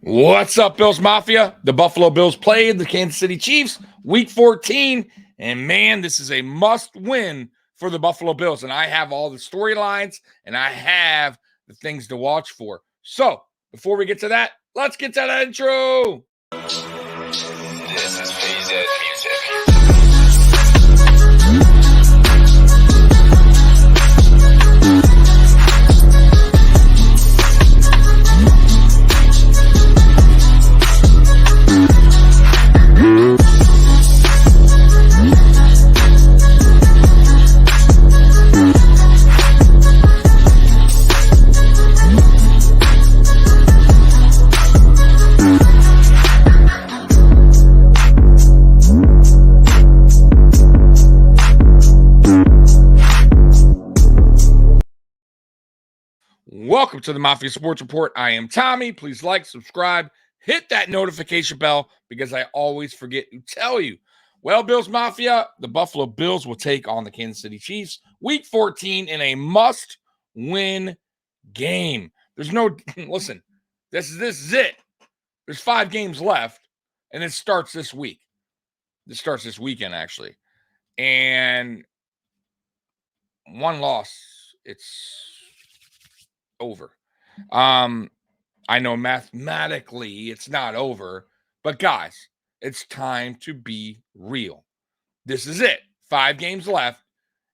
What's up, Bills Mafia? The Buffalo Bills played the Kansas City Chiefs week 14, and man, this is a must win for the Buffalo Bills. And I have all the storylines and I have the things to watch for. So, before we get to that, let's get to that intro. This is VZ Music. Welcome to the Mafia Sports Report. I am Tommy. Please like, subscribe, hit that notification bell because I always forget to tell you. Well, Bills Mafia, the Buffalo Bills will take on the Kansas City Chiefs week 14 in a must-win game. There's no, listen, this is it. There's 5 games left, and it starts this week. This starts this weekend, actually. And one loss, it's over. I know mathematically it's not over, but guys, it's time to be real. This is it. 5 games left.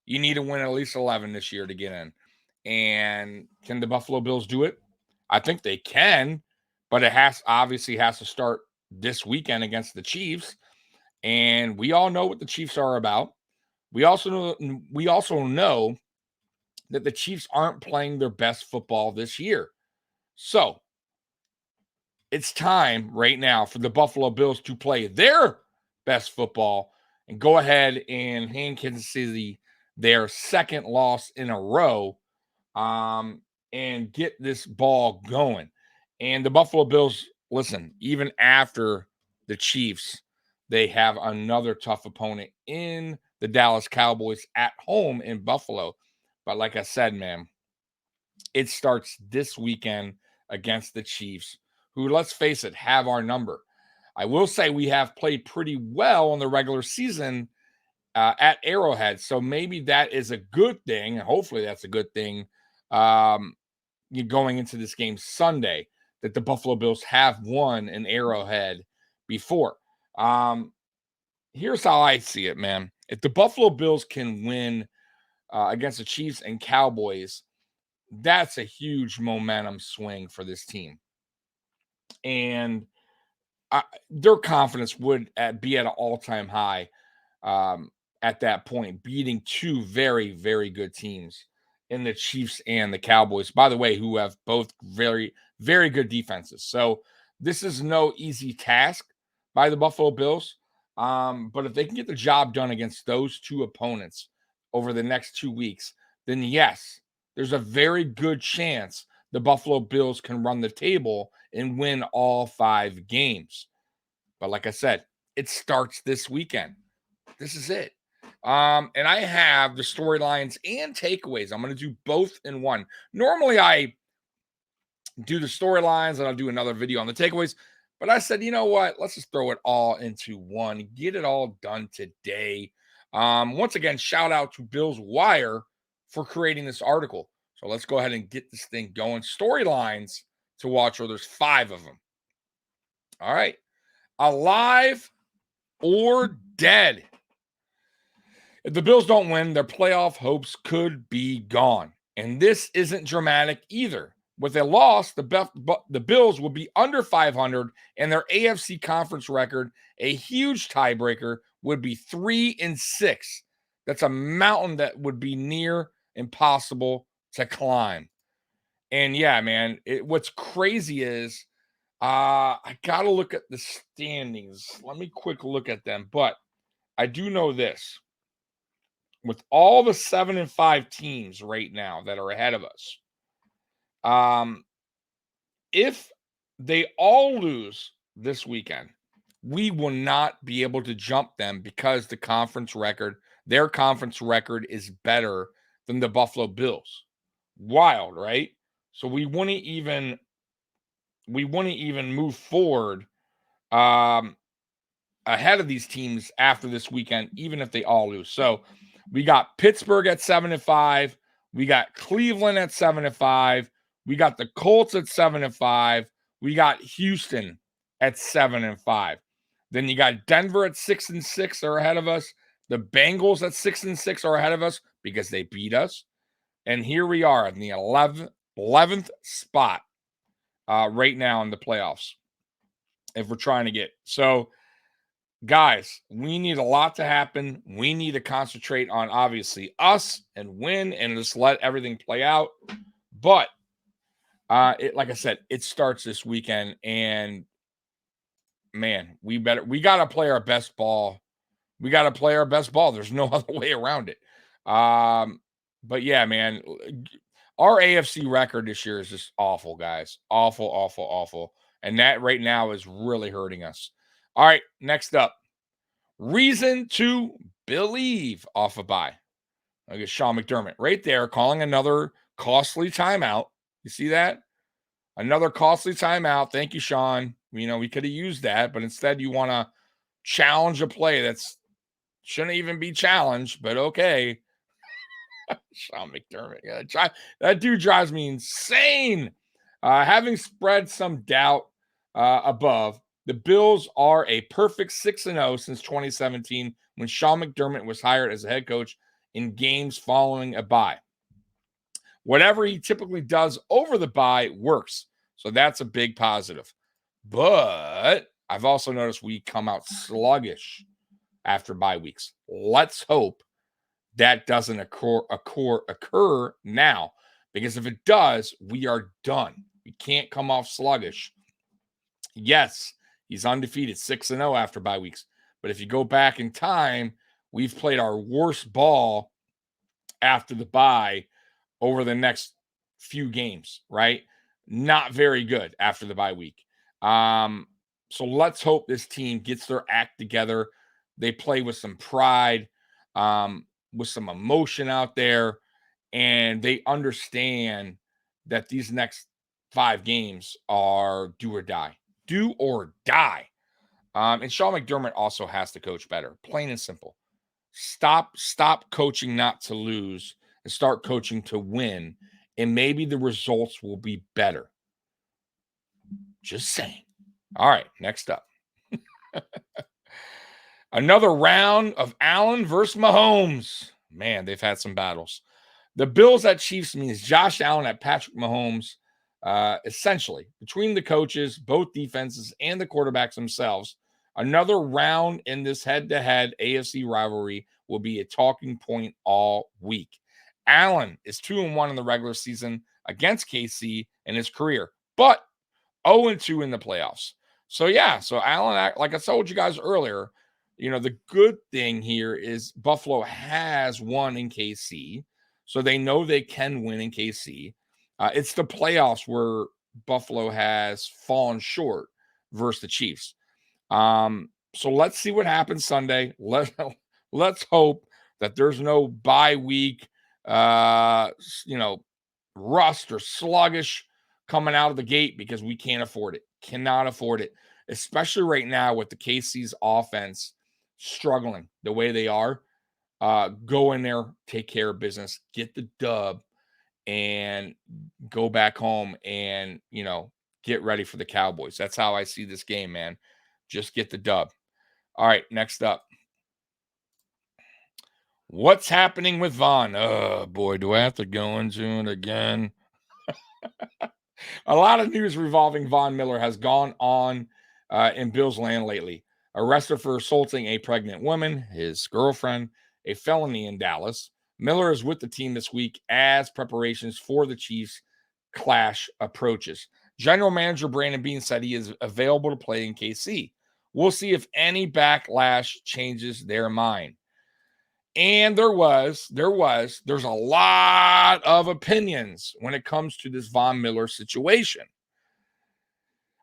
You need to win at least 11 this year to get in. And can the Buffalo Bills do it? I think they can, but it obviously has to start this weekend against the Chiefs. And we all know what the Chiefs are about. We also know that the Chiefs aren't playing their best football this year. So it's time right now for the Buffalo Bills to play their best football and go ahead and hand Kansas City their second loss in a row and get this ball going. And the Buffalo Bills, listen, even after the Chiefs, they have another tough opponent in the Dallas Cowboys at home in Buffalo. But like I said, man, it starts this weekend against the Chiefs, who, let's face it, have our number. I will say we have played pretty well in the regular season at Arrowhead, so maybe that is a good thing. Hopefully that's a good thing going into this game Sunday, that the Buffalo Bills have won an Arrowhead before. Here's how I see it, man. If the Buffalo Bills can win against the Chiefs and Cowboys, that's a huge momentum swing for this team. And their confidence would be at an all-time high at that point, beating 2 very, very good teams in the Chiefs and the Cowboys, by the way, who have both very, very good defenses. So this is no easy task by the Buffalo Bills. But if they can get the job done against those 2 opponents over the next 2 weeks, then yes, there's a very good chance the Buffalo Bills can run the table and win all 5 games. But like I said, it starts this weekend. This is it. And I have the storylines and takeaways. I'm going to do both in one. Normally, I do the storylines and I'll do another video on the takeaways. But I said, you know what? Let's just throw it all into one. Get it all done today. Once again, shout out to Bills Wire for creating this article. So let's go ahead and get this thing going. Storylines to watch, or there's 5 of them. All right. Alive or dead. If the Bills don't win, their playoff hopes could be gone. And this isn't dramatic either. With a loss, the Bills will be under 500, and their AFC conference record, a huge tiebreaker, would be 3-6. That's a mountain that would be near impossible to climb. And yeah, man, what's crazy is I got to look at the standings. Let me quick look at them. But I do know this. With all the 7-5 teams right now that are ahead of us, if they all lose this weekend, we will not be able to jump them because their conference record is better than the Buffalo Bills. Wild, right? So we wouldn't even we wouldn't even move forward um, ahead of these teams after this weekend, even if they all lose. So we got Pittsburgh at 7-5. We got Cleveland at 7-5. We got the Colts at 7-5. We got Houston at 7-5. Then you got Denver at 6-6 are ahead of us. The Bengals at 6-6 are ahead of us because they beat us. And here we are in the 11th spot right now in the playoffs if we're trying to get. So, guys, we need a lot to happen. We need to concentrate on obviously us and win and just let everything play out. But like I said, it starts this weekend, and man, we got to play our best ball. We got to play our best ball. There's no other way around it. But yeah, man, our AFC record this year is just awful, guys. Awful, awful, awful. And that right now is really hurting us. All right, next up. Reason to believe off a bye. Look at Sean McDermott right there calling another costly timeout. You see that? Another costly timeout. Thank you, Sean. You know, we could have used that, but instead you want to challenge a play that's shouldn't even be challenged, but okay. Sean McDermott. Yeah, that dude drives me insane. Having spread some doubt above, the Bills are a perfect 6-0 since 2017 when Sean McDermott was hired as a head coach in games following a bye. Whatever he typically does over the bye works. So that's a big positive. But I've also noticed we come out sluggish after bye weeks. Let's hope that doesn't occur now, because if it does, we are done. We can't come off sluggish. Yes, he's undefeated 6-0 after bye weeks, but if you go back in time, we've played our worst ball after the bye over the next few games, right? Not very good after the bye week. So let's hope this team gets their act together. They play with some pride, with some emotion out there, and they understand that these next 5 games are do or die. Do or die. And Sean McDermott also has to coach better, plain and simple. Stop coaching not to lose and start coaching to win, and maybe the results will be better. Just saying. All right, next up. Another round of Allen versus Mahomes. Man, they've had some battles. The Bills at Chiefs means Josh Allen at Patrick Mahomes. Essentially, between the coaches, both defenses, and the quarterbacks themselves, another round in this head-to-head AFC rivalry will be a talking point all week. Allen is 2-1 in the regular season against KC in his career, but 0-2 in the playoffs. So yeah, so Allen, like I told you guys earlier, you know, the good thing here is Buffalo has won in KC, so they know they can win in KC. It's the playoffs where Buffalo has fallen short versus the Chiefs. So let's see what happens Sunday. Let's hope that there's no bye week, you know, rust or sluggish coming out of the gate, because we can't afford it. Cannot afford it, especially right now with the KC's offense struggling the way they are. Go in there, take care of business, get the dub, and go back home and, you know, get ready for the Cowboys. That's how I see this game, man. Just get the dub. All right, next up. What's happening with Vaughn? Oh, boy, do I have to go into it again? A lot of news revolving Von Miller has gone on in Bills land lately. Arrested for assaulting a pregnant woman, his girlfriend, a felony in Dallas. Miller is with the team this week as preparations for the Chiefs clash approaches. General Manager Brandon Beane said he is available to play in KC. We'll see if any backlash changes their mind. And there's a lot of opinions when it comes to this Von Miller situation.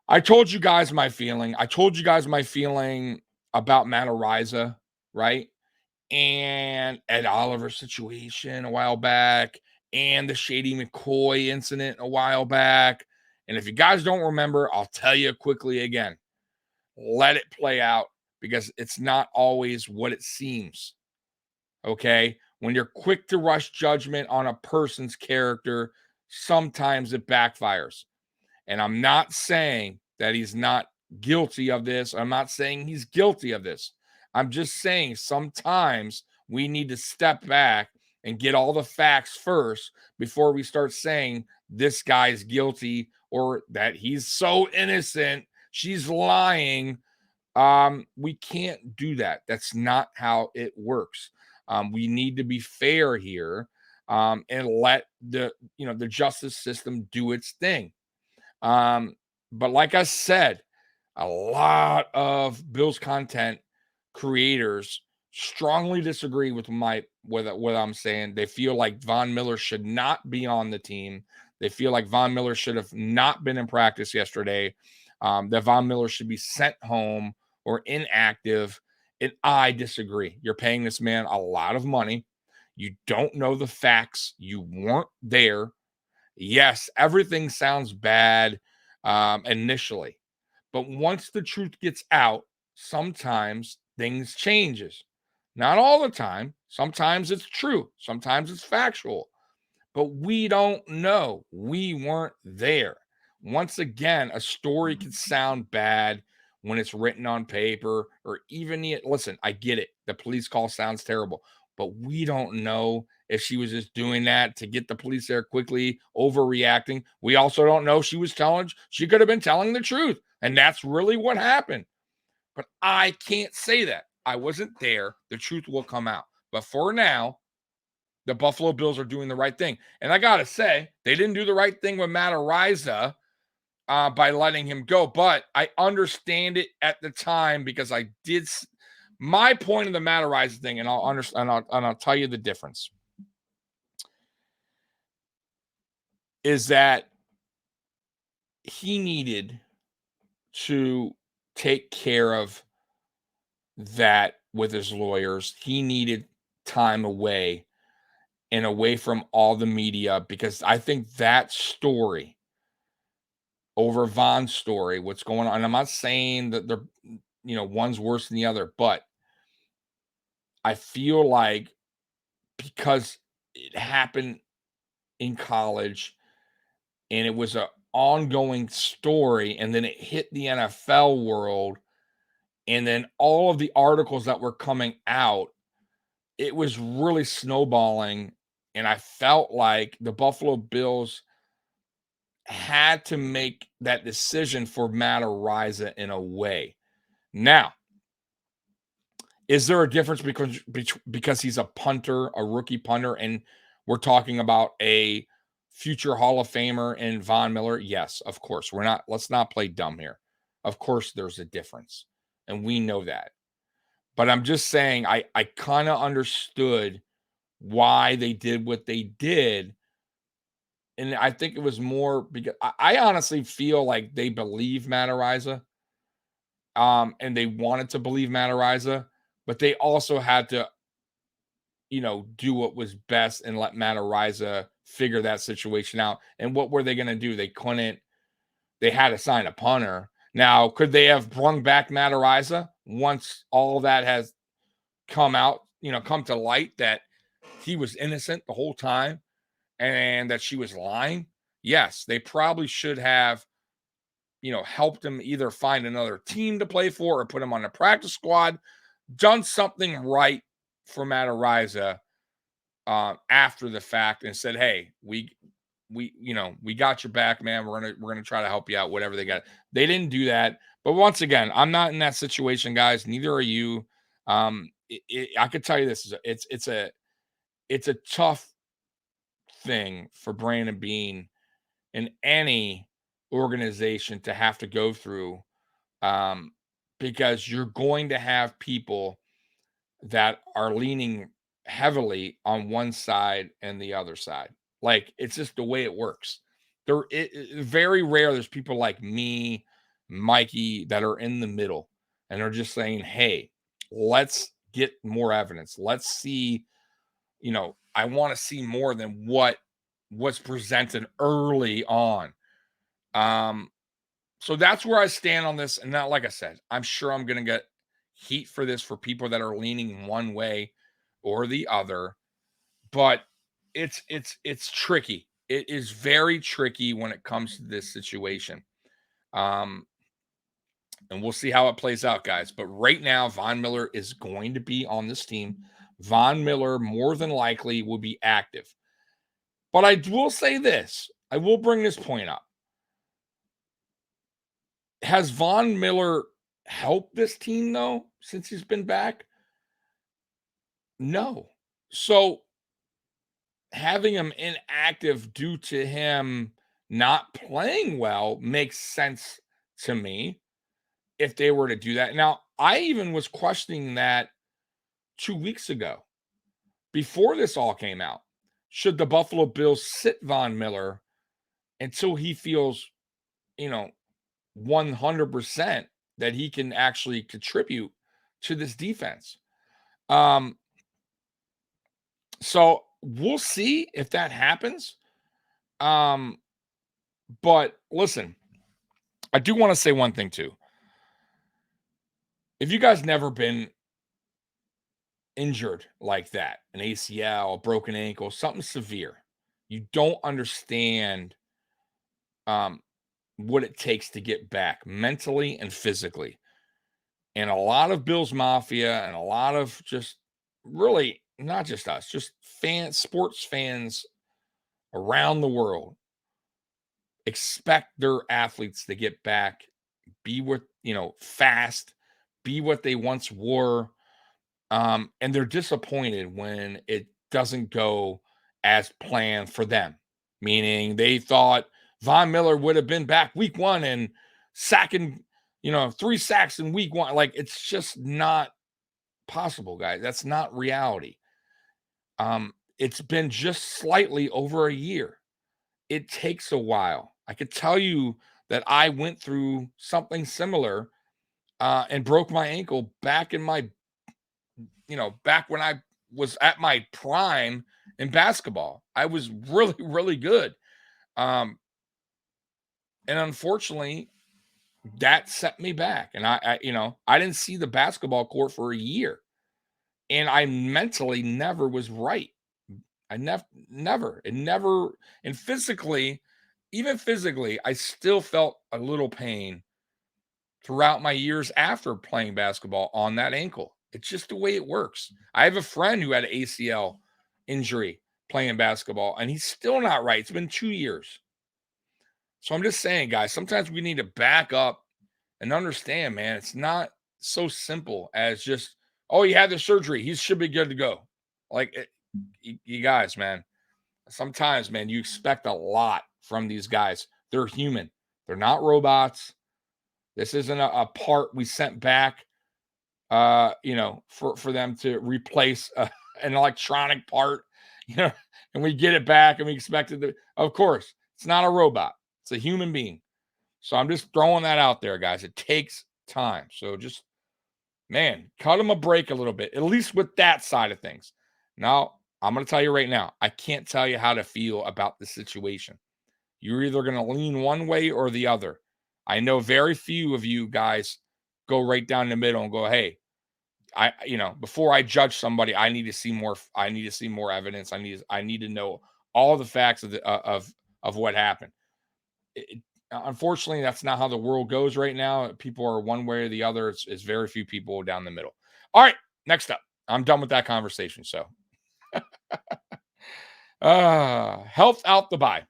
I told you guys my feeling. About Matt Ariza, right? And Ed Oliver's situation a while back, and the Shady McCoy incident a while back, And if you guys don't remember, I'll tell you quickly again. Let it play out because it's not always what it seems. Okay? When you're quick to rush judgment on a person's character, sometimes it backfires. And I'm not saying that he's not guilty of this. I'm not saying he's guilty of this. I'm just saying sometimes we need to step back and get all the facts first before we start saying this guy's guilty or that he's so innocent, she's lying. We can't do that. That's not how it works. We need to be fair here, and let the justice system do its thing. Um, but like I said, a lot of Bills content creators strongly disagree with what I'm saying. They feel like Von Miller should not be on the team. They feel like Von Miller should have not been in practice yesterday. That Von Miller should be sent home or inactive. And I disagree. You're paying this man a lot of money. You don't know the facts. You weren't there. Yes, everything sounds bad initially, but once the truth gets out, sometimes things changes. Not all the time. Sometimes it's true. Sometimes it's factual, but we don't know. We weren't there. Once again, a story could sound bad when it's written on paper or even listen, I get it. The police call sounds terrible, but we don't know if she was just doing that to get the police there quickly, overreacting. We also don't know she could have been telling the truth, and that's really what happened. But I can't say that. I wasn't there. The truth will come out. But for now, the Buffalo Bills are doing the right thing. And I got to say, they didn't do the right thing with Matt Ariza by letting him go. But I understand it at the time because I did. My point of the Matt Ariza thing, and I'll understand, and I'll tell you the difference, is that he needed to take care of that with his lawyers. He needed time away and away from all the media because I think that story over Von's story, what's going on. And I'm not saying that they're, one's worse than the other, but I feel like because it happened in college and it was an ongoing story, and then it hit the NFL world, and then all of the articles that were coming out, it was really snowballing. And I felt like the Buffalo Bills had to make that decision for Matt Ariza in a way. Now, is there a difference because he's a punter, a rookie punter, and we're talking about a future Hall of Famer in Von Miller? Yes, of course. Let's not play dumb here. Of course there's a difference, and we know that. But I'm just saying I kind of understood why they did what they did. And I think it was more because I honestly feel like they believe Matt Ariza, and they wanted to believe Matt Ariza, but they also had to, do what was best and let Matt Ariza figure that situation out. And what were they going to do? They had to sign a punter. Now, could they have brung back Matt Ariza once all that has come to light that he was innocent the whole time and that she was lying? Yes, they probably should have, helped him either find another team to play for or put him on the practice squad, done something right for Matt Ariza after the fact and said, hey, we got your back, man. We're gonna try to help you out, whatever they got. They didn't do that. But once again, I'm not in that situation, guys. Neither are you. I could tell you this it's a tough thing for Brandon Beane in any organization to have to go through, um, because you're going to have people that are leaning heavily on one side and the other side. Like it's just the way it works. Very rare. There's people like me, Mikey, that are in the middle and are just saying, "Hey, let's get more evidence. Let's see. I want to see more than what was presented early on." So that's where I stand on this. And now, like I said, I'm sure I'm going to get heat for this for people that are leaning one way or the other, but it's tricky. It is very tricky when it comes to this situation. Um, and we'll see how it plays out, guys. But right now, Von Miller is going to be on this team. Von Miller more than likely will be active. But I will say this. I will bring this point up. Has Von Miller helped this team though since he's been back? No. So having him inactive due to him not playing well makes sense to me if they were to do that. Now, I even was questioning that 2 weeks ago before this all came out. Should the Buffalo Bills sit Von Miller until he feels, you know, 100% that he can actually contribute to this defense? Um, so we'll see if that happens. Um, but listen, I do want to say one thing too. If you guys never been injured like that, an ACL, a broken ankle, something severe, you don't understand um, what it takes to get back mentally and physically. And a lot of Bills Mafia and a lot of just really not just us, just sports fans around the world expect their athletes to get back, be what, fast, be what they once were. And they're disappointed when it doesn't go as planned for them, meaning they thought Von Miller would have been back week one and sacking, 3 sacks in week one. Like, it's just not possible, guys. That's not reality. It's been just slightly over a year. It takes a while. I could tell you that I went through something similar and broke my ankle back in my, back when I was at my prime in basketball. I was really, really good. Um, and unfortunately, that set me back. And I didn't see the basketball court for a year. And I mentally never was right. I never, and physically, even physically, I still felt a little pain throughout my years after playing basketball on that ankle. It's just the way it works. I have a friend who had an ACL injury playing basketball, and he's still not right. It's been 2 years. So I'm just saying, guys, sometimes we need to back up and understand, man, it's not so simple as just, oh, he had the surgery. He should be good to go. Like, you guys, man, sometimes, man, you expect a lot from these guys. They're human, they're not robots. This isn't a part we sent back, for them to replace an electronic part, you know, and we get it back and we expect it to. Of course, it's not a robot; it's a human being. So I'm just throwing that out there, guys. It takes time. So just, man, cut them a break a little bit, at least with that side of things. Now, I'm going to tell you right now, I can't tell you how to feel about the situation. You're either going to lean one way or the other. I know very few of you guys go right down the middle and go, "Hey, before I judge somebody, I need to see more. I need to see more evidence. I need to know all the facts of what happened." Unfortunately, that's not how the world goes right now. People are one way or the other. It's very few people down the middle. All right, next up. I'm done with that conversation. So, health out the bye.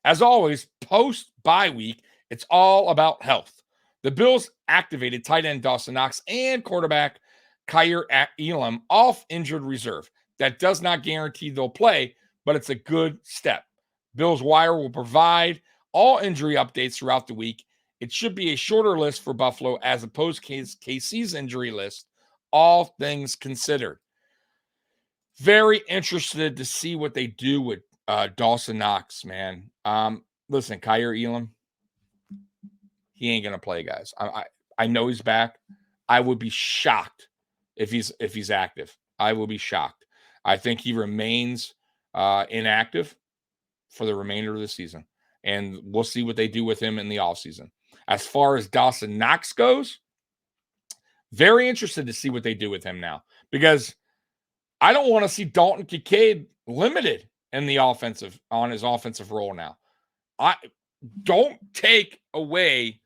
As always, post bye week, it's all about health. The Bills activated tight end Dawson Knox and quarterback Kyer Elam off injured reserve. That does not guarantee they'll play, but it's a good step. Bills Wire will provide all injury updates throughout the week. It should be a shorter list for Buffalo as opposed to KC's injury list, all things considered. Very interested to see what they do with Dawson Knox, man. Listen, Kyer Elam, he ain't gonna play, guys. I know he's back. I would be shocked if he's active. I will be shocked. I think he remains inactive for the remainder of the season. and we'll see what they do with him in the offseason. As far as Dawson Knox goes, very interested to see what they do with him now, because I don't want to see Dalton Kincaid limited in the on his offensive role now. I don't take away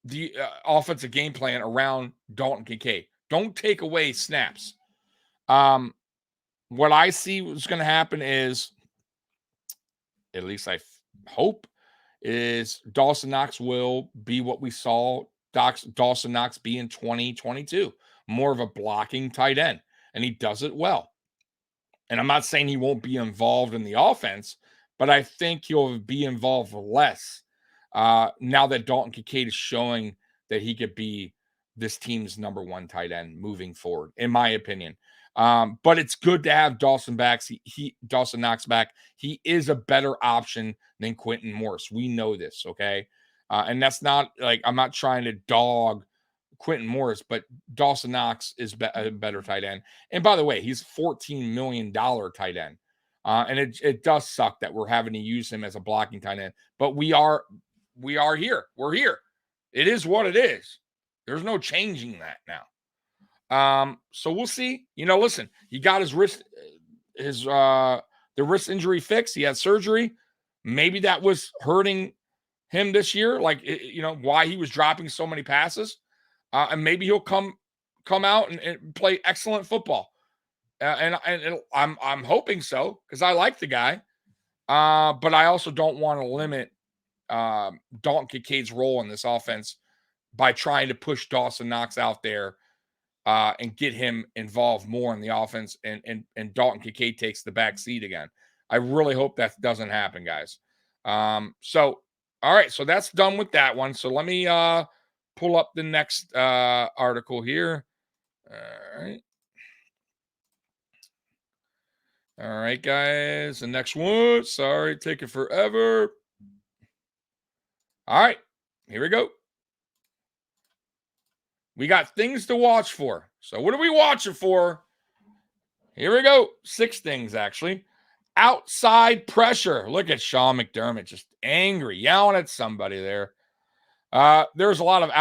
the offensive game plan around Dalton Kincaid. Don't take away snaps. What I see what's going to happen is, at least I hope, is Dawson Knox will be what we saw Dawson Knox be in 2022, more of a blocking tight end, and he does it well. And I'm not saying he won't be involved in the offense, but I think he'll be involved less now that Dalton Kincaid is showing that he could be this team's number one tight end moving forward, in my opinion. But it's good to have Dawson Dawson Knox back. He is a better option than Quentin Morris. We know this, okay? And that's not like, I'm not trying to dog Quentin Morris, but Dawson Knox is a better tight end. And by the way, he's $14 million tight end. And it does suck that we're having to use him as a blocking tight end, but we are here. We're here. It is what it is. There's no changing that now. So we'll see. Listen, he got his wrist, the wrist injury fixed. He had surgery. Maybe that was hurting him this year, like, why he was dropping so many passes. And maybe he'll come out and play excellent football. And I'm hoping so, because I like the guy. But I also don't want to limit Dalton Kincaid's role in this offense by trying to push Dawson Knox out there and get him involved more in the offense, and Dalton Kincaid takes the back seat again. I really hope that doesn't happen, guys. So, all right, so that's done with that one. So let me pull up the next article here. All right, guys. The next one. Sorry, taking forever. All right, here we go. We got things to watch for. So what are we watching for? Here we go. 6 things, actually. Outside pressure. Look at Sean McDermott, just angry, yelling at somebody there. There's a lot of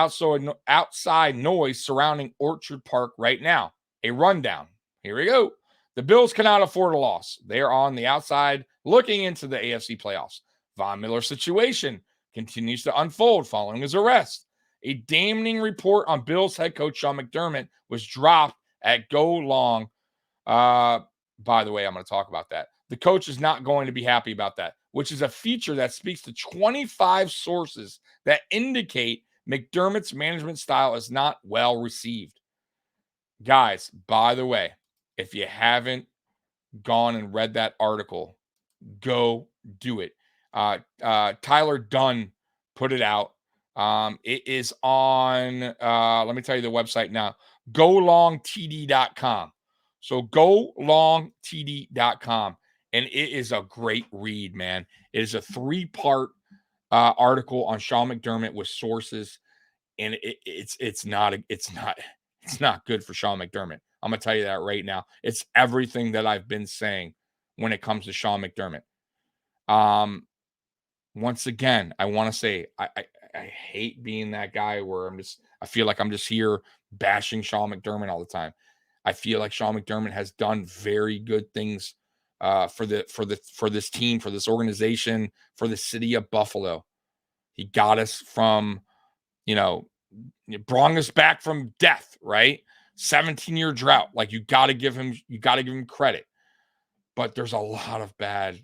outside noise surrounding Orchard Park right now. A rundown. Here we go. The Bills cannot afford a loss. They are on the outside looking into the AFC playoffs. Von Miller's situation continues to unfold following his arrest. A damning report on Bills head coach Sean McDermott was dropped at Go Long. By the way, I'm going to talk about that. The coach is not going to be happy about that, which is a feature that speaks to 25 sources that indicate McDermott's management style is not well received. Guys, by the way, if you haven't gone and read that article, go do it. Tyler Dunn put it out. It is on, let me tell you the website now, golongtd.com. So golongtd.com. And it is a great read, man. It is a 3-part article on Sean McDermott with sources, and it's not good for Sean McDermott. I'm gonna tell you that right now. It's everything that I've been saying when it comes to Sean McDermott. Once again, I want to say I hate being that guy where I feel like I'm just here bashing Sean McDermott all the time. I feel like Sean McDermott has done very good things for this team, for this organization, for the city of Buffalo. He got us from, brought us back from death, right? 17-year drought. Like, you got to give him credit. But there's a lot of bad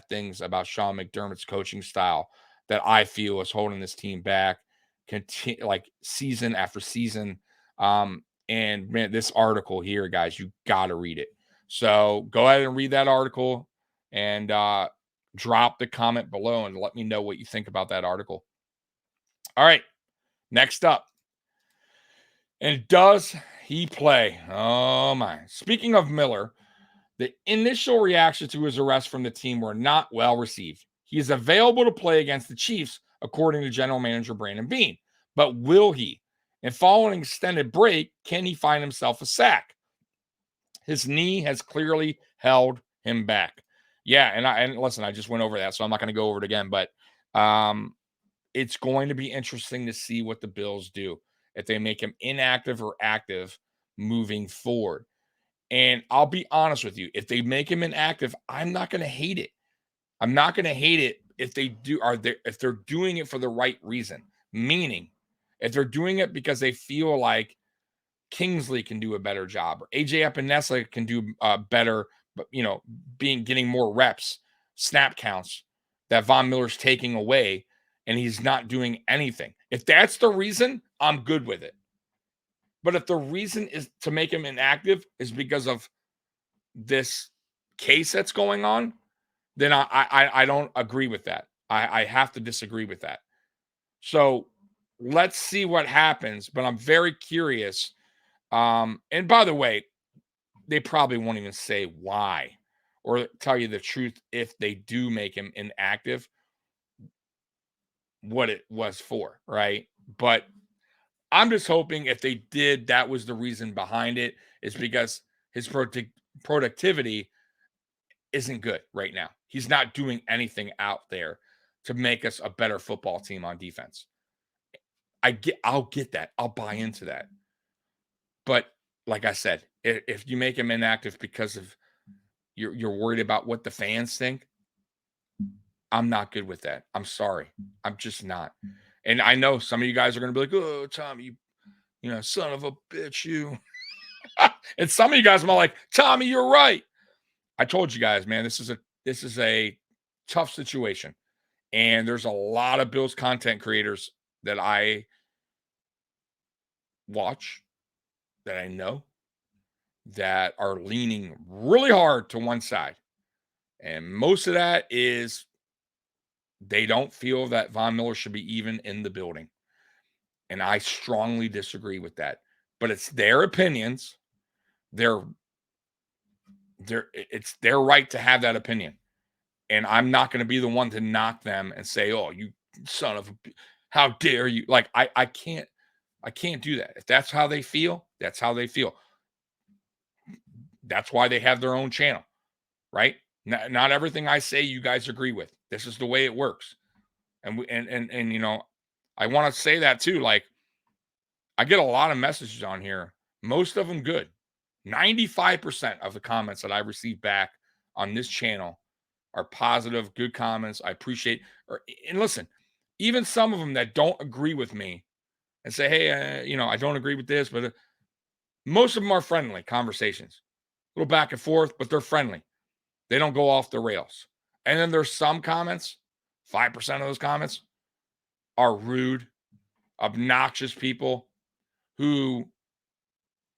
things about Sean McDermott's coaching style that I feel is holding this team back, season after season. And man, this article here, guys, you got to read it. So go ahead and read that article and drop the comment below and let me know what you think about that article. All right, next up. And does he play? Oh my. Speaking of Miller, the initial reaction to his arrest from the team were not well received. He is available to play against the Chiefs, according to general manager Brandon Beane. But will he? And following an extended break, can he find himself a sack? His knee has clearly held him back. Yeah, and listen, I just went over that, so I'm not going to go over it again. But um, it's going to be interesting to see what the Bills do if they make him inactive or active moving forward. And I'll be honest with you, if they make him inactive, I'm not going to hate it. I'm not going to hate it if they do are they if they're doing it for the right reason. Meaning, if they're doing it because they feel like Kingsley can do a better job, or AJ Epinesa can do better, but getting more reps, snap counts that Von Miller's taking away, and he's not doing anything. If that's the reason, I'm good with it. But if the reason is to make him inactive is because of this case that's going on, then I don't agree with that. I have to disagree with that. So let's see what happens. But I'm very curious. And by the way, they probably won't even say why or tell you the truth if they do make him inactive, what it was for, right? But I'm just hoping if they did, that was the reason behind it, is because his productivity isn't good right now. He's not doing anything out there to make us a better football team on defense. I'll get that. I'll buy into that. But like I said, if you make him inactive because of you're worried about what the fans think, I'm not good with that. I'm sorry. I'm just not. And I know some of you guys are going to be like, "Oh, Tom, you son of a bitch, you." And some of you guys are like, "Tommy, you're right." I told you guys, man, this is a tough situation. And there's a lot of Bills content creators that I watch, that I know, that are leaning really hard to one side. And most of that is they don't feel that Von Miller should be even in the building. And I strongly disagree with that. But it's their opinions. They're it's their right to have that opinion. And I'm not going to be the one to knock them and say, "Oh, you son of a how dare you." Like I can't do that. If that's how they feel, that's how they feel. That's why they have their own channel, right? Not everything I say you guys agree with. This is the way it works. And we and I want to say that too. Like I get a lot of messages on here, most of them good. 95% of the comments that I receive back on this channel are positive, good comments. I appreciate and listen, even some of them that don't agree with me and say, "Hey, I don't agree with this," but most of them are friendly conversations. A little back and forth, but they're friendly. They don't go off the rails. And then there's some comments, 5% of those comments are rude, obnoxious people who,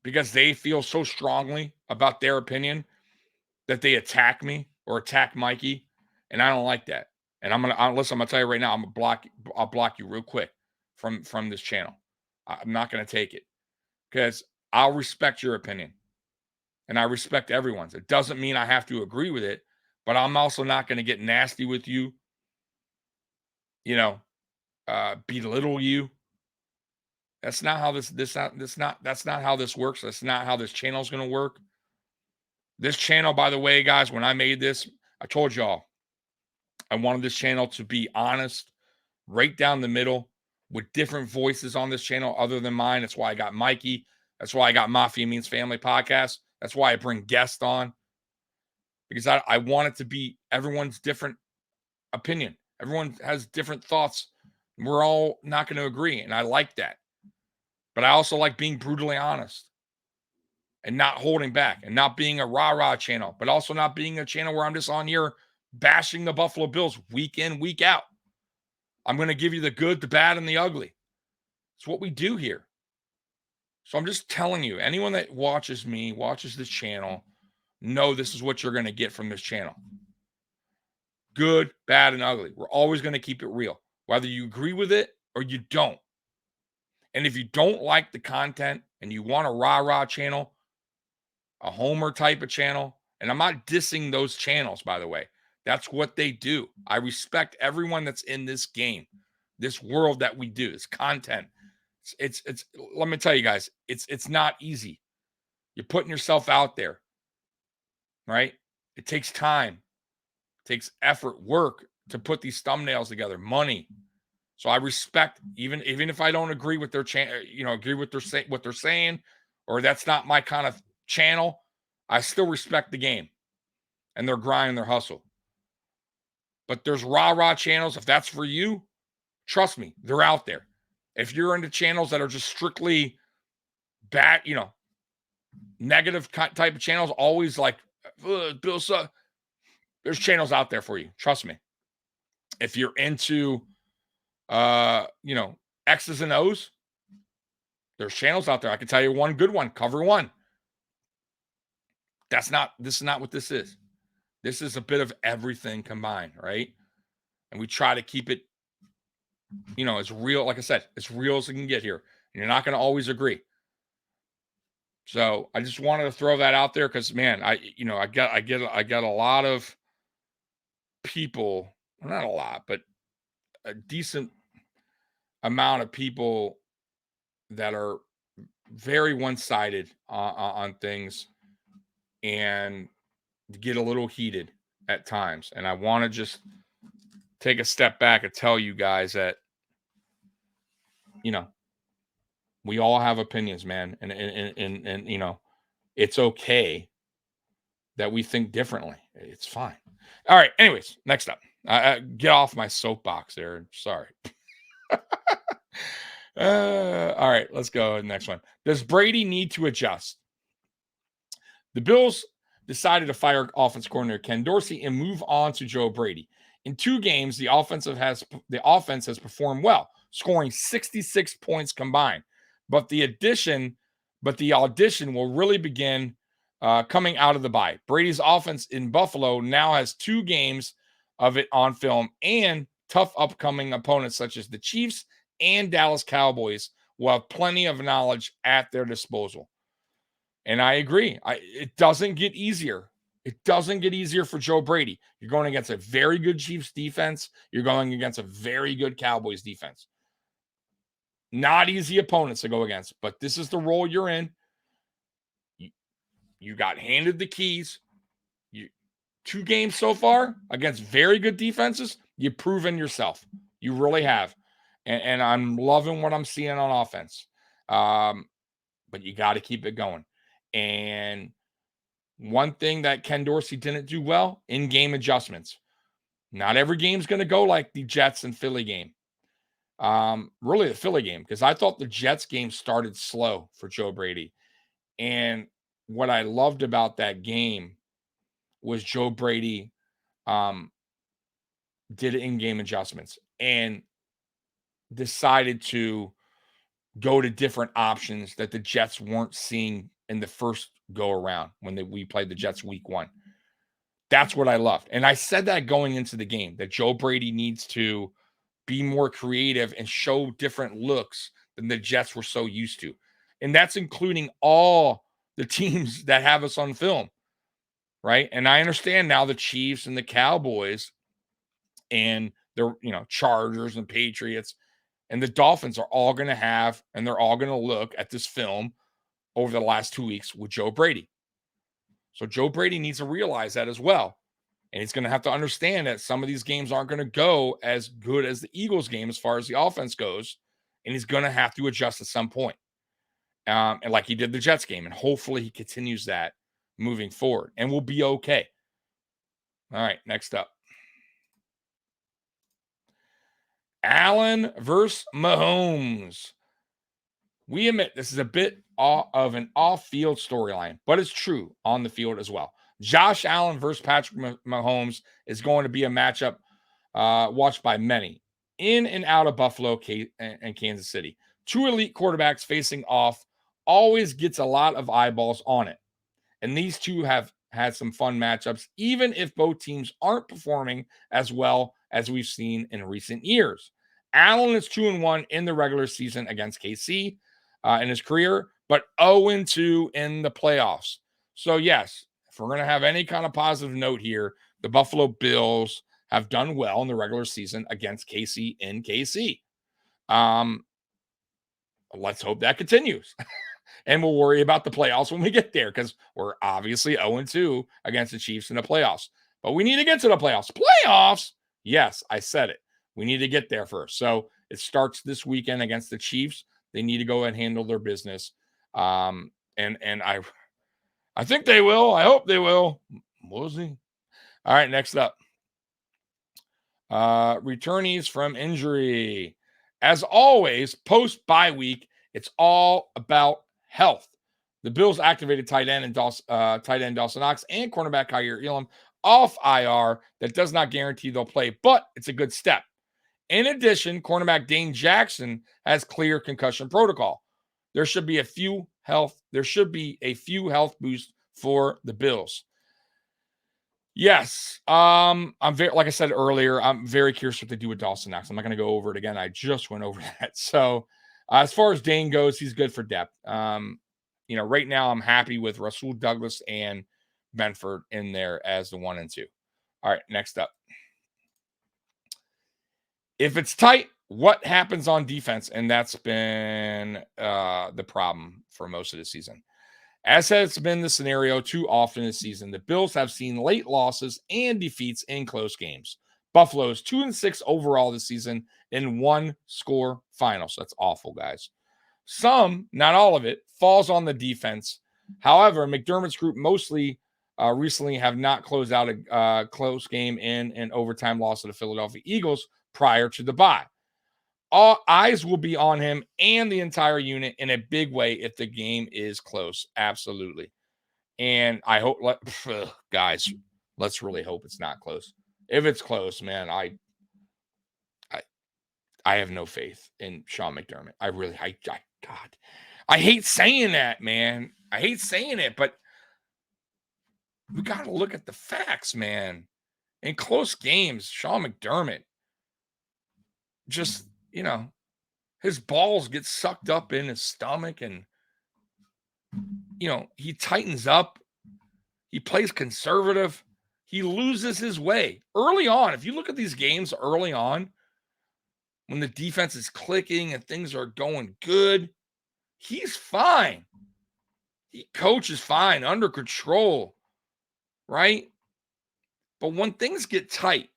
because they feel so strongly about their opinion, that they attack me or attack Mikey. And I don't like that. And listen, I'm gonna tell you right now, I'll block you real quick from this channel. I'm not gonna take it because I'll respect your opinion and I respect everyone's. It doesn't mean I have to agree with it, but I'm also not going to get nasty with you, you know, belittle you. That's not how that's not how this works. That's not how this channel is going to work. This channel, by the way, guys, when I made this, I told y'all I wanted this channel to be honest, right down the middle, with different voices on this channel other than mine. That's why I got Mikey. That's why I got Mafia Means Family podcast. That's why I bring guests on, because I want it to be everyone's different opinion. Everyone has different thoughts. We're all not going to agree. And I like that. But I also like being brutally honest and not holding back and not being a rah rah channel, but also not being a channel where I'm just on here bashing the Buffalo Bills week in, week out. I'm going to give you the good, the bad, and the ugly. It's what we do here. So I'm just telling you, anyone that watches me, watches this channel, know this is what you're going to get from this channel. Good, bad, and ugly. We're always going to keep it real, whether you agree with it or you don't. And if you don't like the content and you want a rah-rah channel, a homer type of channel, and I'm not dissing those channels, by the way. That's what they do. I respect everyone that's in this game, this world that we do, this content. It's let me tell you guys, it's not easy. You're putting yourself out there, right? It takes time. takes effort, work to put these thumbnails together, money. So I respect, even if I don't agree with their agree with what they're saying, or that's not my kind of channel, I still respect the game and their grind and their hustle. But there's rah-rah channels. If that's for you, trust me, they're out there. If you're into channels that are just strictly bad, negative type of channels, always like Bill suck, there's channels out there for you. Trust me. If you're into X's and O's, there's channels out there. I can tell you one good one, Cover One. This is not what this is. This is a bit of everything combined, right? And we try to keep it, as real, like I said, as real as it can get here. And you're not going to always agree. So I just wanted to throw that out there because, man, I get a lot of people, well, not a lot, but a decent amount of people that are very one-sided on things and get a little heated at times. And I want to just take a step back and tell you guys that, we all have opinions, man. And it's okay that we think differently. It's fine. All right. Anyways, next up, get off my soapbox there. Sorry. All right, let's go to the next one. Does Brady need to adjust? The Bills decided to fire offense coordinator Ken Dorsey and move on to Joe Brady. In 2 games, the offense has performed well, scoring 66 points combined. But the audition will really begin coming out of the bye. Brady's offense in Buffalo now has 2 games of it on film, and tough upcoming opponents such as the Chiefs and Dallas Cowboys will have plenty of knowledge at their disposal. And I agree. It doesn't get easier. It doesn't get easier for Joe Brady. You're going against a very good Chiefs defense. You're going against a very good Cowboys defense. Not easy opponents to go against, but this is the role you're in. You got handed the keys. 2 games so far against very good defenses. You've proven yourself. You really have. And I'm loving what I'm seeing on offense. But you got to keep it going. And one thing that Ken Dorsey didn't do well, in-game adjustments. Not every game's going to go like the Jets and Philly game. Really the Philly game, because I thought the Jets game started slow for Joe Brady. And what I loved about that game was Joe Brady did in-game adjustments and decided to go to different options that the Jets weren't seeing in the first go around when we played the Jets week 1. That's what I loved. And I said that going into the game, that Joe Brady needs to be more creative and show different looks than the Jets were so used to. And that's including all the teams that have us on film, right? And I understand now the Chiefs and the Cowboys and the Chargers and Patriots and the Dolphins are all going to have, and they're all going to look at this film over the last 2 weeks with Joe Brady. So Joe Brady needs to realize that as well. And he's going to have to understand that some of these games aren't going to go as good as the Eagles game as far as the offense goes. And he's going to have to adjust at some point. And like he did the Jets game. And hopefully he continues that moving forward. And we'll be okay. All right, next up. Allen versus Mahomes. We admit this is a bit of an off-field storyline, but it's true on the field as well. Josh Allen versus Patrick Mahomes is going to be a matchup watched by many in and out of Buffalo and Kansas City. 2 elite quarterbacks facing off always gets a lot of eyeballs on it. And these two have had some fun matchups, even if both teams aren't performing as well as we've seen in recent years. Allen is 2-1 in the regular season against KC in his career, but 0-2 in the playoffs. So, yes, if we're going to have any kind of positive note here, the Buffalo Bills have done well in the regular season against KC in KC. Let's hope that continues. And we'll worry about the playoffs when we get there, because we're obviously 0-2 against the Chiefs in the playoffs. But we need to get to the playoffs. Playoffs? Yes, I said it. We need to get there first. So it starts this weekend against the Chiefs. They need to go and handle their business. And I think they will. I hope they will. We'll see. All right, next up. Returnees from injury. As always, post bye week, it's all about health. The Bills activated tight end Dawson Knox and cornerback Kyer Elam off IR. That does not guarantee they'll play, but it's a good step. In addition, cornerback Dane Jackson has clear concussion protocol. There should be a few health boosts for the Bills. Yes. I'm very, like I said earlier, I'm very curious what they do with Dawson Knox. I'm not going to go over it again. I just went over that. So as far as Dane goes, he's good for depth. Right now I'm happy with Rasul Douglas and Benford in there as the 1 and 2. All right, next up. If it's tight, what happens on defense? And that's been the problem for most of the season. As has been the scenario too often this season, the Bills have seen late losses and defeats in close games. Buffalo is 2-6 overall this season in one-score finals. That's awful, guys. Some, not all of it, falls on the defense. However, McDermott's group mostly recently have not closed out a close game in an overtime loss to the Philadelphia Eagles prior to the bye. All eyes will be on him and the entire unit in a big way if the game is close. Absolutely. And I hope, guys, let's really hope it's not close. If it's close, man, I have no faith in Sean McDermott. God, I hate saying that, man. I hate saying it, but we got to look at the facts, man. In close games, Sean McDermott just, his balls get sucked up in his stomach and, he tightens up. He plays conservative. He loses his way early on. If you look at these games early on, when the defense is clicking and things are going good, he's fine. Coach is fine, under control, right? But when things get tight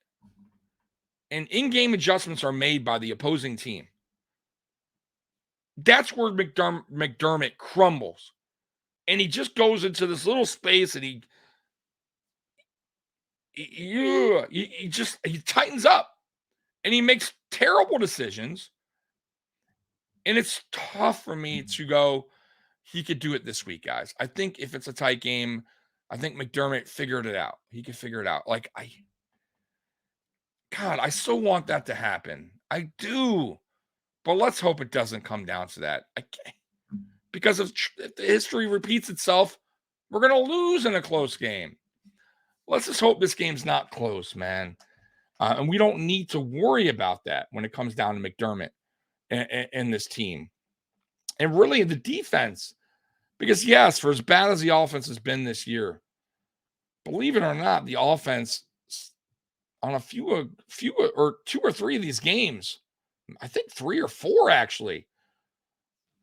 and in-game adjustments are made by the opposing team, that's where McDermott crumbles. And he just goes into this little space and he tightens up and he makes terrible decisions. And it's tough for me to go, he could do it this week, guys. I think if it's a tight game, I think McDermott figured it out. He could figure it out. I so want that to happen. I do. But let's hope it doesn't come down to that. I can't. Because if the history repeats itself, we're going to lose in a close game. Let's just hope this game's not close, man. And we don't need to worry about that when it comes down to McDermott and this team. And really the defense. Because, yes, for as bad as the offense has been this year, believe it or not, the offense on a few or 2 or 3 of these games, I think 3 or 4 actually,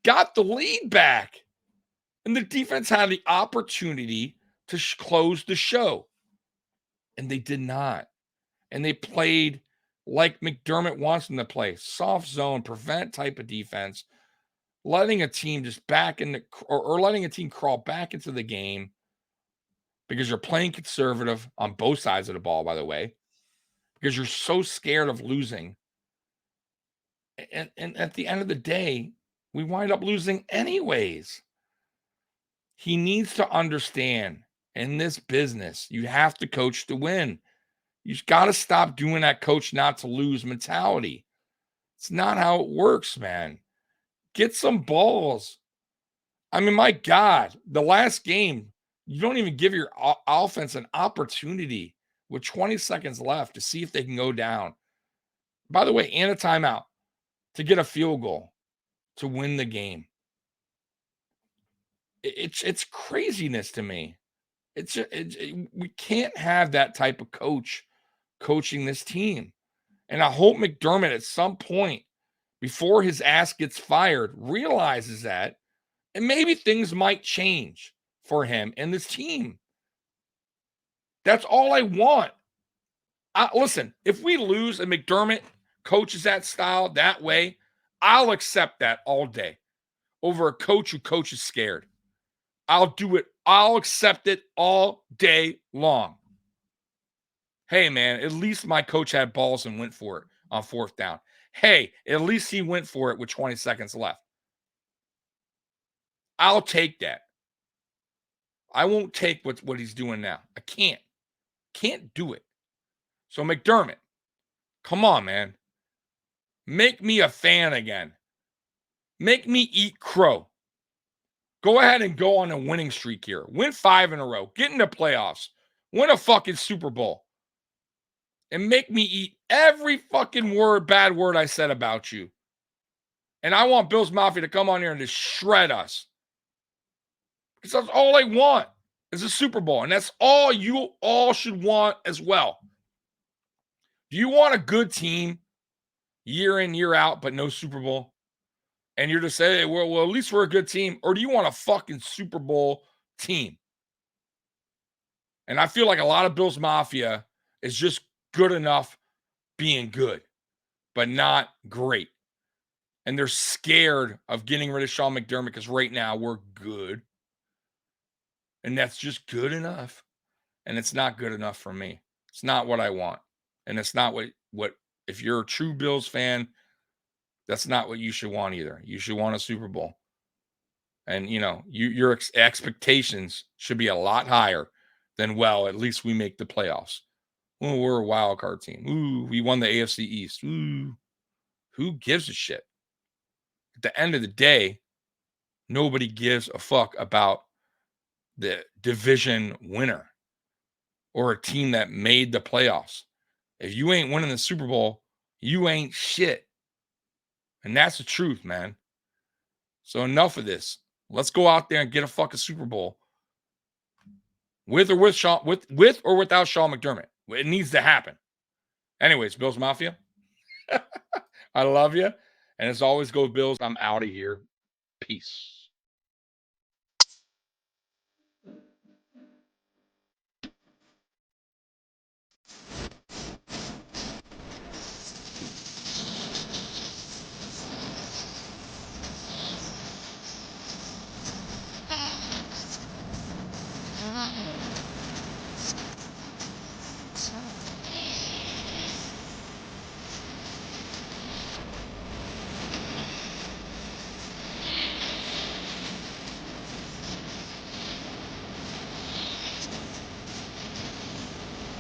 got the lead back. And the defense had the opportunity to close the show. And they did not. And they played like McDermott wants them to play. Soft zone, prevent type of defense. Letting a team just back in or letting a team crawl back into the game because you're playing conservative on both sides of the ball, by the way, because you're so scared of losing. And at the end of the day, we wind up losing anyways. He needs to understand in this business, you have to coach to win. You've got to stop doing that coach not to lose mentality. It's not how it works, man. Get some balls. I mean, my God, the last game, you don't even give your offense an opportunity with 20 seconds left to see if they can go down. By the way, and a timeout to get a field goal to win the game. It's craziness to me. We can't have that type of coach coaching this team. And I hope McDermott at some point before his ass gets fired realizes that, and maybe things might change for him and this team. That's all I want. Listen, if we lose and McDermott coaches that style that way, I'll accept that all day over a coach who coaches scared. I'll do it. I'll accept it all day long. Hey, man, at least my coach had balls and went for it on 4th down. Hey, at least he went for it with 20 seconds left. I'll take that. I won't take what he's doing now. I can't. Can't do it. So McDermott, come on, man. Make me a fan again. Make me eat crow. Go ahead and go on a winning streak here. Win 5 in a row. Get into playoffs. Win a fucking Super Bowl. And make me eat every fucking bad word I said about you. And I want Bills Mafia to come on here and just shred us. Because that's all I want is a Super Bowl. And that's all you all should want as well. Do you want a good team year in, year out, but no Super Bowl? And you're just saying, hey, well, at least we're a good team. Or do you want a fucking Super Bowl team? And I feel like a lot of Bills Mafia is just good enough being good, but not great. And they're scared of getting rid of Sean McDermott because right now we're good. And that's just good enough. And it's not good enough for me. It's not what I want. And it's not what if you're a true Bills fan, that's not what you should want either. You should want a Super Bowl. And, your expectations should be a lot higher than, well, at least we make the playoffs. Oh, we're a wild card team. Ooh, we won the AFC East. Ooh, who gives a shit? At the end of the day, nobody gives a fuck about the division winner or a team that made the playoffs. If you ain't winning the Super Bowl, you ain't shit. And that's the truth, man. So enough of this. Let's go out there and get a fucking Super Bowl. With or without Sean McDermott. It needs to happen. Anyways, Bills Mafia. I love you. And as always, go Bills. I'm out of here. Peace.